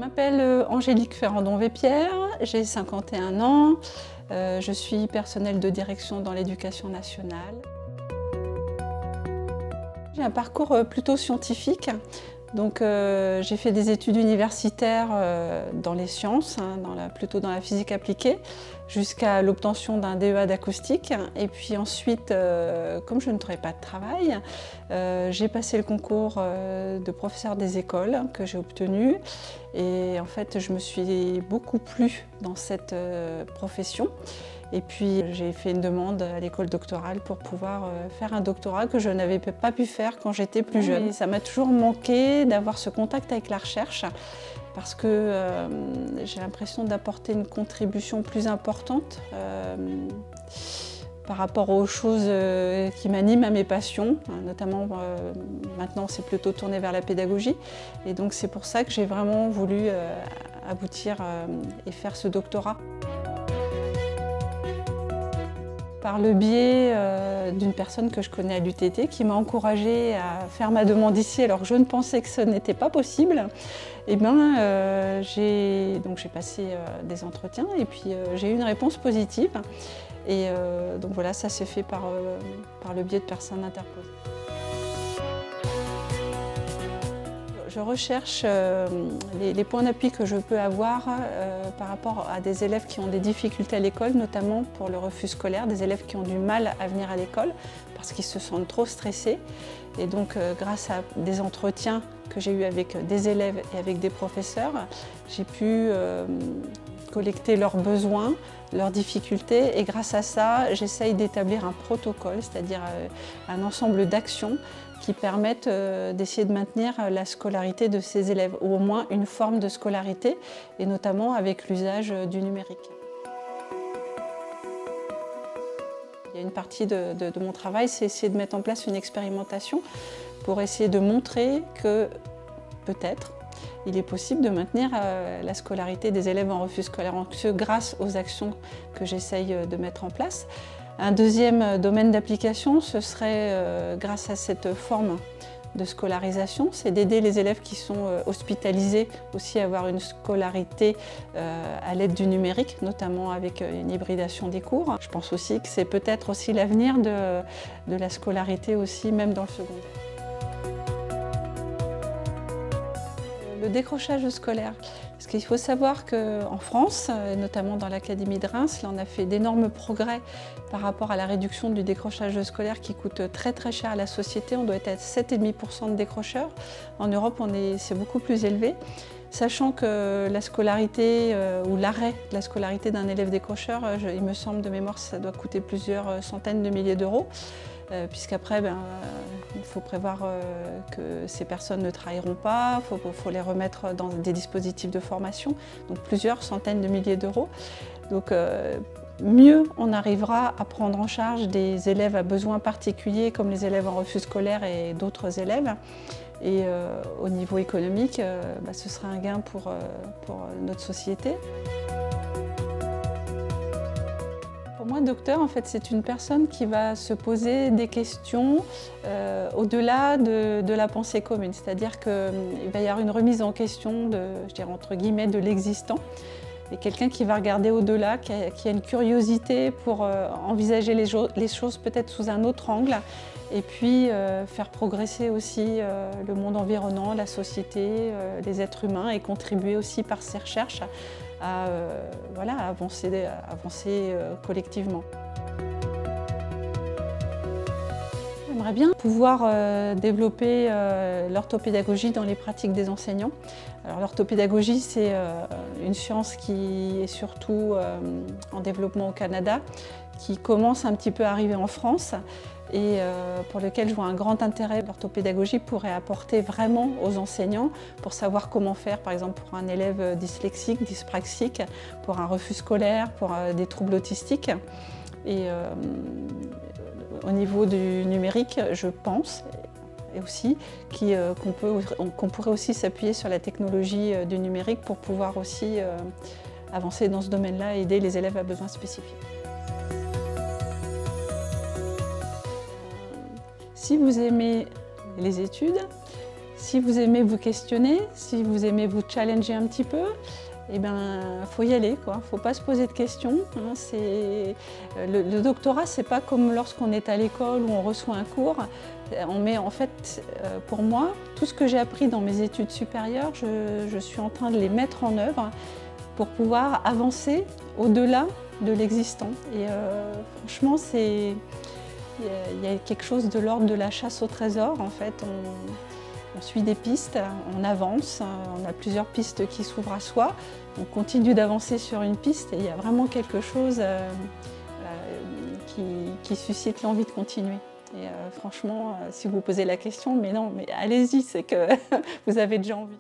Je m'appelle Angélique Ferrandon-Vépierre, j'ai 51 ans, je suis personnelle de direction dans l'éducation nationale. J'ai un parcours plutôt scientifique, donc j'ai fait des études universitaires dans les sciences, plutôt dans la physique appliquée, jusqu'à l'obtention d'un DEA d'acoustique. Et puis ensuite, comme je ne trouvais pas de travail, j'ai passé le concours de professeur des écoles que j'ai obtenu. Et en fait, je me suis beaucoup plu dans cette profession. Et puis j'ai fait une demande à l'école doctorale pour pouvoir faire un doctorat que je n'avais pas pu faire quand j'étais plus jeune. Et ça m'a toujours manqué d'avoir ce contact avec la recherche parce que j'ai l'impression d'apporter une contribution plus importante par rapport aux choses qui m'animent, à mes passions. Notamment, maintenant, c'est plutôt tourné vers la pédagogie. Et donc c'est pour ça que j'ai vraiment voulu aboutir et faire ce doctorat. Par le biais d'une personne que je connais à l'UTT qui m'a encouragée à faire ma demande ici alors que je ne pensais que ce n'était pas possible. Et j'ai passé des entretiens et puis j'ai eu une réponse positive. Et donc voilà, ça s'est fait par le biais de personnes interposées. Je recherche les points d'appui que je peux avoir par rapport à des élèves qui ont des difficultés à l'école, notamment pour le refus scolaire, des élèves qui ont du mal à venir à l'école parce qu'ils se sentent trop stressés. Et donc, grâce à des entretiens que j'ai eus avec des élèves et avec des professeurs, j'ai pu collecter leurs besoins, leurs difficultés, et grâce à ça, j'essaye d'établir un protocole, c'est-à-dire un ensemble d'actions qui permettent d'essayer de maintenir la scolarité de ces élèves, ou au moins une forme de scolarité, et notamment avec l'usage du numérique. Il y a une partie de mon travail, c'est essayer de mettre en place une expérimentation pour essayer de montrer que peut-être il est possible de maintenir la scolarité des élèves en refus scolaire anxieux grâce aux actions que j'essaye de mettre en place. Un deuxième domaine d'application, ce serait grâce à cette forme de scolarisation, c'est d'aider les élèves qui sont hospitalisés aussi à avoir une scolarité à l'aide du numérique, notamment avec une hybridation des cours. Je pense aussi que c'est peut-être aussi l'avenir de la scolarité aussi, même dans le secondaire. Le décrochage scolaire. Parce qu'il faut savoir qu'en France, notamment dans l'Académie de Reims, là, on a fait d'énormes progrès par rapport à la réduction du décrochage scolaire qui coûte très très cher à la société. On doit être à 7,5% de décrocheurs. En Europe, c'est beaucoup plus élevé. Sachant que la scolarité ou l'arrêt de la scolarité d'un élève décrocheur, il me semble de mémoire, ça doit coûter plusieurs centaines de milliers d'euros. Puisqu'après, il faut prévoir que ces personnes ne travailleront pas, il faut les remettre dans des dispositifs de formation, donc plusieurs centaines de milliers d'euros. Donc mieux on arrivera à prendre en charge des élèves à besoins particuliers comme les élèves en refus scolaire et d'autres élèves. Et au niveau économique, ce sera un gain pour notre société. Pour moi, docteur, en fait, c'est une personne qui va se poser des questions au-delà de la pensée commune. C'est-à-dire qu'il va y avoir une remise en question je dirais entre guillemets, de l'existant. Et quelqu'un qui va regarder au-delà, qui a une curiosité pour envisager les choses peut-être sous un autre angle. Et puis faire progresser aussi le monde environnant, la société, les êtres humains, et contribuer aussi par ses recherches à avancer collectivement. J'aimerais bien pouvoir développer l'orthopédagogie dans les pratiques des enseignants. Alors l'orthopédagogie, c'est une science qui est surtout en développement au Canada, qui commence un petit peu à arriver en France et pour lequel je vois un grand intérêt. L'orthopédagogie pourrait apporter vraiment aux enseignants pour savoir comment faire, par exemple pour un élève dyslexique, dyspraxique, pour un refus scolaire, pour des troubles autistiques. Et au niveau du numérique, je pense et aussi qu'on pourrait aussi s'appuyer sur la technologie du numérique pour pouvoir aussi avancer dans ce domaine-là et aider les élèves à besoins spécifiques. Si vous aimez les études, Si vous aimez vous questionner, si vous aimez vous challenger un petit peu, eh ben, faut y aller, quoi. Faut pas se poser de questions. Hein. Le doctorat, c'est pas comme lorsqu'on est à l'école où on reçoit un cours. En fait, pour moi, tout ce que j'ai appris dans mes études supérieures, je suis en train de les mettre en œuvre pour pouvoir avancer au-delà de l'existant. Et franchement, il y a quelque chose de l'ordre de la chasse au trésor. En fait, on suit des pistes, on avance, on a plusieurs pistes qui s'ouvrent à soi, on continue d'avancer sur une piste et il y a vraiment quelque chose qui suscite l'envie de continuer. Et franchement, si vous posez la question, mais non, mais allez-y, c'est que vous avez déjà envie.